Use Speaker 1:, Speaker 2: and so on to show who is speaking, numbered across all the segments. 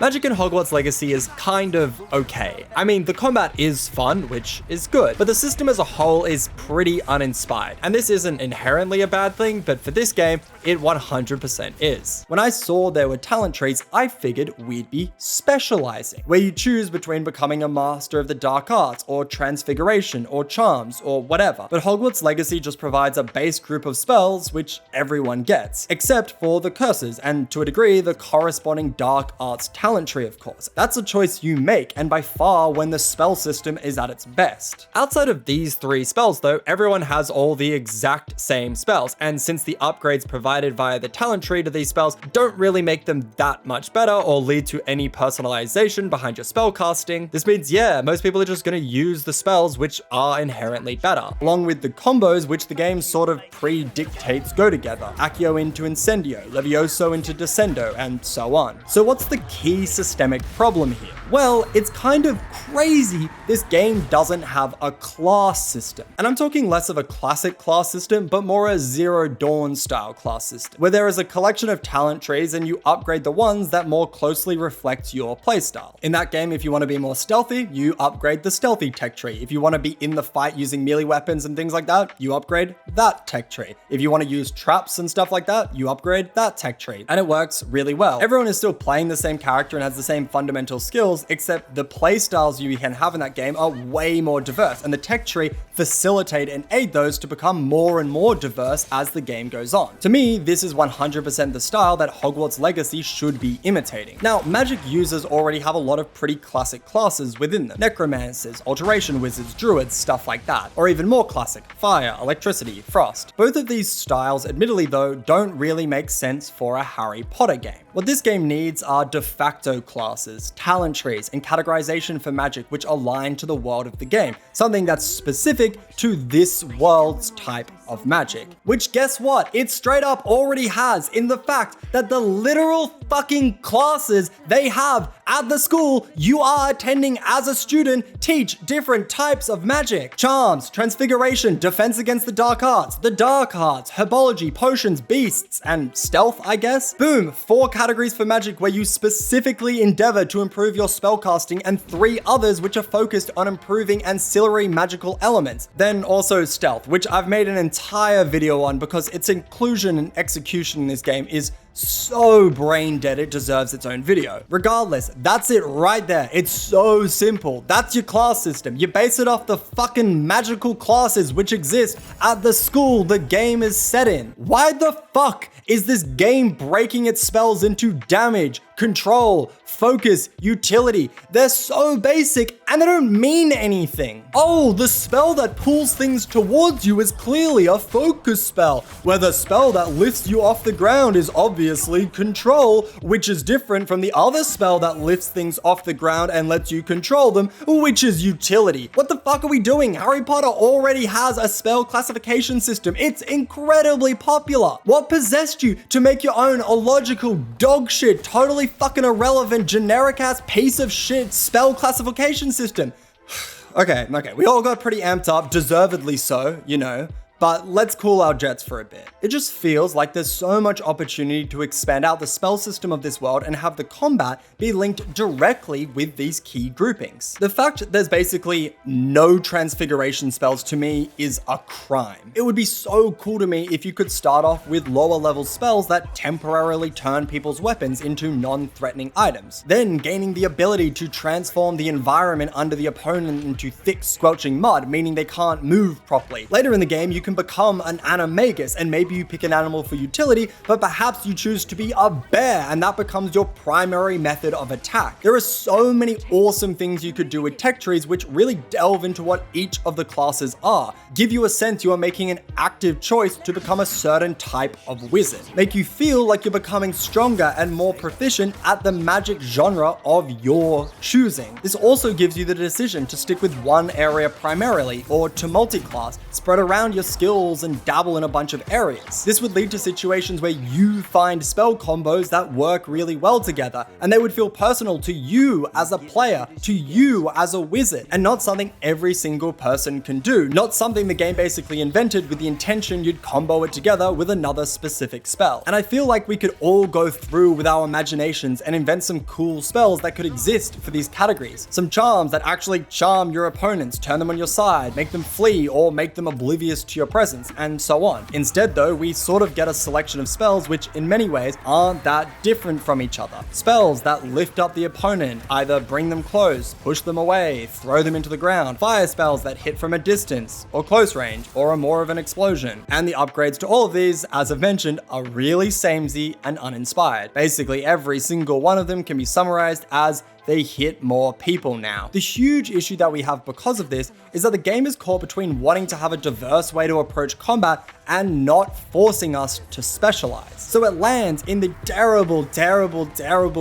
Speaker 1: Magic in Hogwarts Legacy is kind of okay. I mean, the combat is fun, which is good, but the system as a whole is pretty uninspired. And this isn't inherently a bad thing, but for this game, it 100% is. When I saw there were talent trees, I figured we'd be specializing, where you choose between becoming a master of the dark arts, or transfiguration, or charms, or whatever. But Hogwarts Legacy just provides a base group of spells, which everyone gets, except for the curses, and to a degree, the corresponding dark arts talent tree, of course. That's a choice you make, and by far when the spell system is at its best. Outside of these three spells though, everyone has all the exact same spells, and since the upgrades provided via the talent tree to these spells don't really make them that much better or lead to any personalization behind your spell casting, this means most people are just going to use the spells which are inherently better, along with the combos which the game sort of pre-dictates go together. Accio into Incendio, Levioso into Descendo, and so on. So what's the key systemic problem here? Well, it's kind of crazy this game doesn't have a class system. And I'm talking less of a classic class system, but more a Zero Dawn style class system, where there is a collection of talent trees and you upgrade the ones that more closely reflect your playstyle. In that game, if you want to be more stealthy, you upgrade the stealthy tech tree. If you want to be in the fight using melee weapons and things like that, you upgrade that tech tree. If you want to use traps and stuff like that, you upgrade that tech tree. And it works really well. Everyone is still playing the same character and has the same fundamental skills, except the playstyles you can have in that game are way more diverse, and the tech tree facilitate and aid those to become more and more diverse as the game goes on. To me, this is 100% the style that Hogwarts Legacy should be imitating. Now, Magic users already have a lot of pretty classic classes within them. Necromancers, Alteration Wizards, Druids, stuff like that. Or even more classic, Fire, Electricity, Frost. Both of these styles, admittedly though, don't really make sense for a Harry Potter game. What this game needs are de facto classes, talent trees, and categorization for Magic which align to the world of the game, something that's specific to this world's type of Magic. Which, guess what? It straight up already has, in the fact that the literal fucking classes they have at the school you are attending as a student teach different types of magic. Charms, Transfiguration, Defense Against the Dark Arts, Herbology, Potions, Beasts, and Stealth, I guess? Boom, 4 categories for Magic where you specifically endeavor to improve your spellcasting, and 3 others which are focused on improving ancillary magical elements. Then also Stealth, which I've made an entire video on because its inclusion and execution in this game is so brain dead it deserves its own video. Regardless, that's it right there. It's so simple. That's your class system. You base it off the fucking magical classes which exist at the school the game is set in. Why the fuck is this game breaking its spells into damage, control, focus, utility? They're so basic and they don't mean anything. Oh, the spell that pulls things towards you is clearly a focus spell, where the spell that lifts you off the ground is obviously control, which is different from the other spell that lifts things off the ground and lets you control them, which is utility. What the fuck are we doing? Harry Potter already has a spell classification system. It's incredibly popular. What possessed you to make your own illogical dog shit, totally fucking irrelevant, generic ass piece of shit spell classification system? Okay, we all got pretty amped up, deservedly so, you know. But let's cool our jets for a bit. It just feels like there's so much opportunity to expand out the spell system of this world and have the combat be linked directly with these key groupings. The fact there's basically no transfiguration spells to me is a crime. It would be so cool to me if you could start off with lower level spells that temporarily turn people's weapons into non-threatening items, then gaining the ability to transform the environment under the opponent into thick squelching mud, meaning they can't move properly. Later in the game, you can become an animagus, and maybe you pick an animal for utility, but perhaps you choose to be a bear and that becomes your primary method of attack. There are so many awesome things you could do with tech trees which really delve into what each of the classes are, give you a sense you are making an active choice to become a certain type of wizard, make you feel like you're becoming stronger and more proficient at the magic genre of your choosing. This also gives you the decision to stick with one area primarily or to multi-class, spread around your skills and dabble in a bunch of areas. This would lead to situations where you find spell combos that work really well together, and they would feel personal to you as a player, to you as a wizard, and not something every single person can do, not something the game basically invented with the intention you'd combo it together with another specific spell. And I feel like we could all go through with our imaginations and invent some cool spells that could exist for these categories. Some charms that actually charm your opponents, turn them on your side, make them flee, or make them oblivious to your presence, and so on. Instead though, we sort of get a selection of spells which in many ways aren't that different from each other. Spells that lift up the opponent, either bring them close, push them away, throw them into the ground, fire spells that hit from a distance, or close range, or are more of an explosion. And the upgrades to all of these, as I've mentioned, are really samey and uninspired. Basically, every single one of them can be summarized as they hit more people now. The huge issue that we have because of this is that the game is caught between wanting to have a diverse way to approach combat and not forcing us to specialize. So it lands in the terrible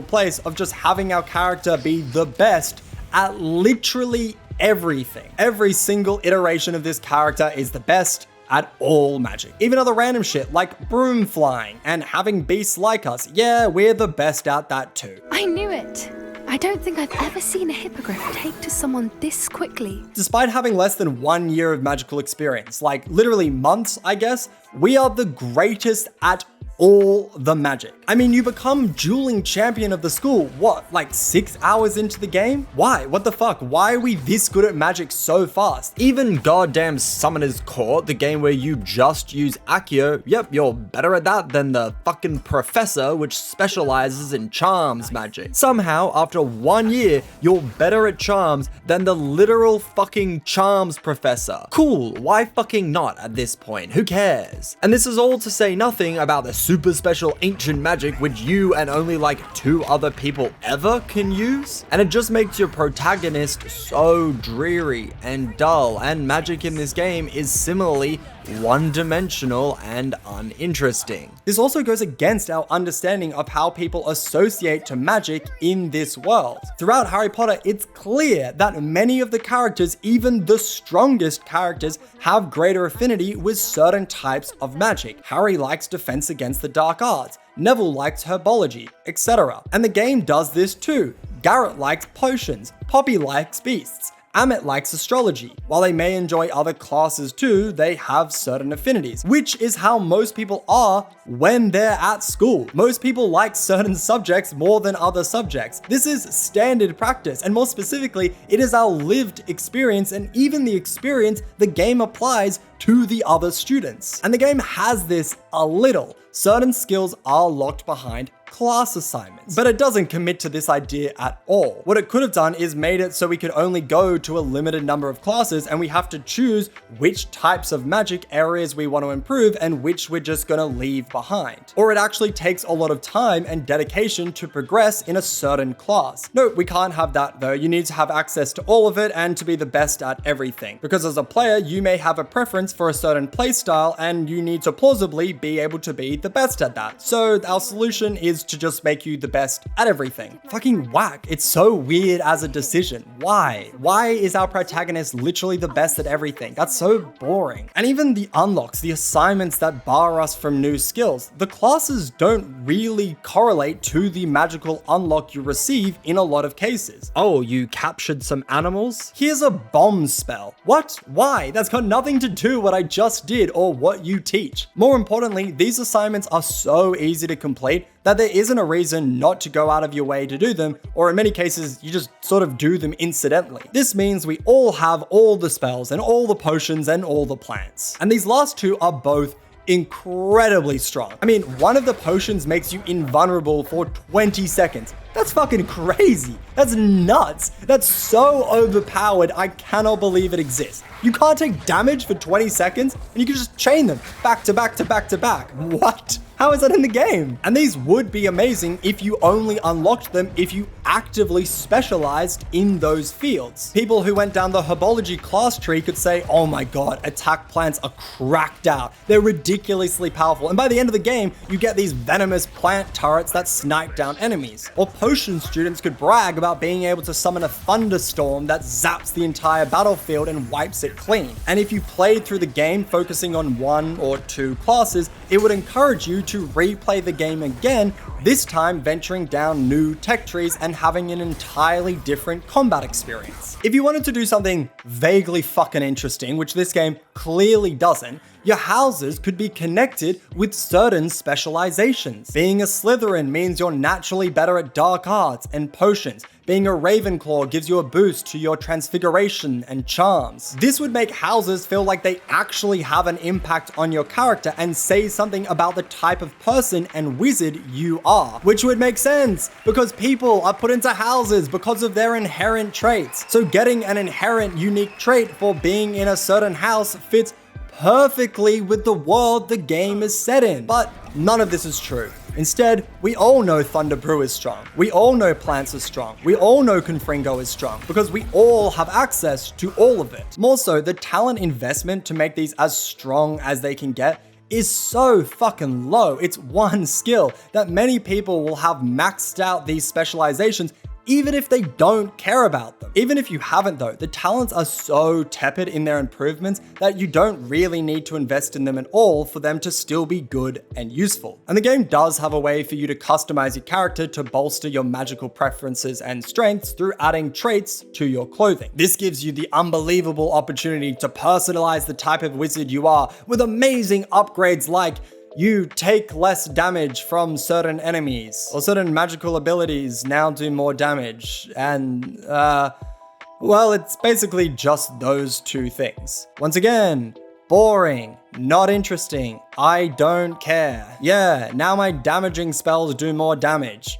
Speaker 1: place of just having our character be the best at literally everything. Every single iteration of this character is the best at all magic. Even other random shit like broom flying and having beasts like us. Yeah, we're the best at that too.
Speaker 2: I knew it. I don't think I've ever seen a hippogriff take to someone this quickly.
Speaker 1: Despite having less than 1 year of magical experience, like literally months, I guess, we are the greatest at all the magic. I mean, you become dueling champion of the school, what, like 6 hours into the game? Why? What the fuck? Why are we this good at magic so fast? Even goddamn Summoner's Court, the game where you just use Accio, yep, you're better at that than the fucking professor, which specializes in charms magic. Somehow, after 1 year, you're better at charms than the literal fucking charms professor. Cool, why fucking not at this point? Who cares? And this is all to say nothing about the super special ancient magic which you and only like 2 other people ever can use. And it just makes your protagonist so dreary and dull, and magic in this game is similarly one-dimensional and uninteresting. This also goes against our understanding of how people associate to magic in this world. Throughout Harry Potter, it's clear that many of the characters, even the strongest characters, have greater affinity with certain types of magic. Harry likes defense against the dark arts, Neville likes herbology, etc. And the game does this too. Garrett likes potions, Poppy likes beasts, Amit likes astrology. While they may enjoy other classes too, they have certain affinities, which is how most people are when they're at school. Most people like certain subjects more than other subjects. This is standard practice, and more specifically, it is our lived experience and even the experience the game applies to the other students. And the game has this a little. Certain skills are locked behind class assignments, but it doesn't commit to this idea at all. What it could have done is made it so we could only go to a limited number of classes and we have to choose which types of magic areas we want to improve and which we're just gonna leave behind. Or it actually takes a lot of time and dedication to progress in a certain class. No, we can't have that though. You need to have access to all of it and to be the best at everything. Because as a player, you may have a preference for a certain playstyle and you need to plausibly be able to be the best at that. So our solution is to just make you the best at everything. Fucking whack. It's so weird as a decision. Why? Why is our protagonist literally the best at everything? That's so boring. And even the unlocks, the assignments that bar us from new skills, the classes don't really correlate to the magical unlock you receive in a lot of cases. Oh, you captured some animals? Here's a bomb spell. What? Why? That's got nothing to do with what I just did or what you teach. More importantly, these assignments are so easy to complete that there isn't a reason not to go out of your way to do them, or in many cases, you just sort of do them incidentally. This means we all have all the spells and all the potions and all the plants. And these last two are both incredibly strong. I mean, one of the potions makes you invulnerable for 20 seconds. That's fucking crazy. That's nuts. That's so overpowered, I cannot believe it exists. You can't take damage for 20 seconds and you can just chain them back to back to back to back. What? How is that in the game? And these would be amazing if you only unlocked them if you actively specialized in those fields. People who went down the herbology class tree could say, oh my god, attack plants are cracked out. They're ridiculously powerful. And by the end of the game, you get these venomous plant turrets that snipe down enemies. Or potion students could brag about being able to summon a thunderstorm that zaps the entire battlefield and wipes it clean. And if you played through the game focusing on 1 or 2 classes, it would encourage you to replay the game again, this time venturing down new tech trees and having an entirely different combat experience. If you wanted to do something vaguely fucking interesting, which this game clearly doesn't, your houses could be connected with certain specializations. Being a Slytherin means you're naturally better at dark arts and potions. Being a Ravenclaw gives you a boost to your transfiguration and charms. This would make houses feel like they actually have an impact on your character and say something about the type of person and wizard you are, which would make sense because people are put into houses because of their inherent traits. So getting an inherent unique trait for being in a certain house fits perfectly with the world the game is set in. But none of this is true. Instead, we all know Thunderbrew is strong. We all know plants are strong. We all know Confringo is strong because we all have access to all of it. More so, the talent investment to make these as strong as they can get is so fucking low. It's one skill that many people will have maxed out these specializations even if they don't care about them. Even if you haven't though, the talents are so tepid in their improvements that you don't really need to invest in them at all for them to still be good and useful. And the game does have a way for you to customize your character to bolster your magical preferences and strengths through adding traits to your clothing. This gives you the unbelievable opportunity to personalize the type of wizard you are with amazing upgrades like you take less damage from certain enemies, or certain magical abilities now do more damage, and well, it's basically just those 2 things. Once again, boring, not interesting, I don't care. Yeah, now my damaging spells do more damage.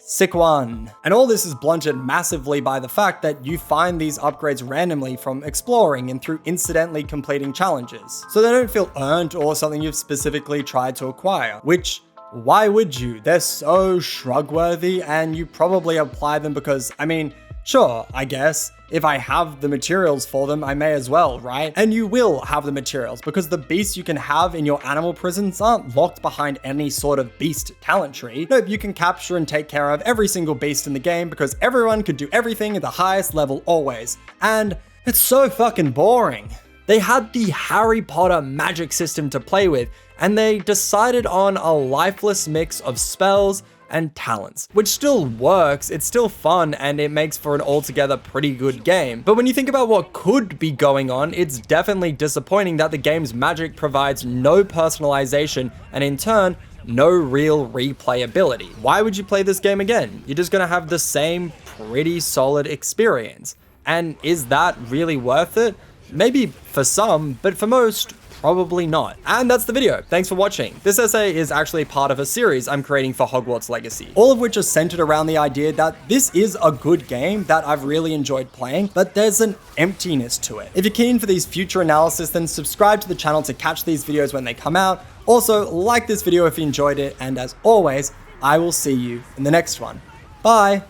Speaker 1: Sick one. And all this is blunted massively by the fact that you find these upgrades randomly from exploring and through incidentally completing challenges. So they don't feel earned or something you've specifically tried to acquire, which, why would you? They're so shrug-worthy and you probably apply them because, I mean, sure, I guess, if I have the materials for them, I may as well, right? And you will have the materials because the beasts you can have in your animal prisons aren't locked behind any sort of beast talent tree. Nope, you can capture and take care of every single beast in the game because everyone could do everything at the highest level always. And it's so fucking boring. They had the Harry Potter magic system to play with, and they decided on a lifeless mix of spells and talents, which still works, it's still fun, and it makes for an altogether pretty good game. But when you think about what could be going on, it's definitely disappointing that the game's magic provides no personalization and in turn, no real replayability. Why would you play this game again? You're just gonna have the same pretty solid experience. And is that really worth it? Maybe for some, but for most, probably not. And that's the video. Thanks for watching. This essay is actually part of a series I'm creating for Hogwarts Legacy, all of which are centered around the idea that this is a good game that I've really enjoyed playing, but there's an emptiness to it. If you're keen for these future analysis, then subscribe to the channel to catch these videos when they come out. Also, like this video if you enjoyed it, and as always, I will see you in the next one. Bye!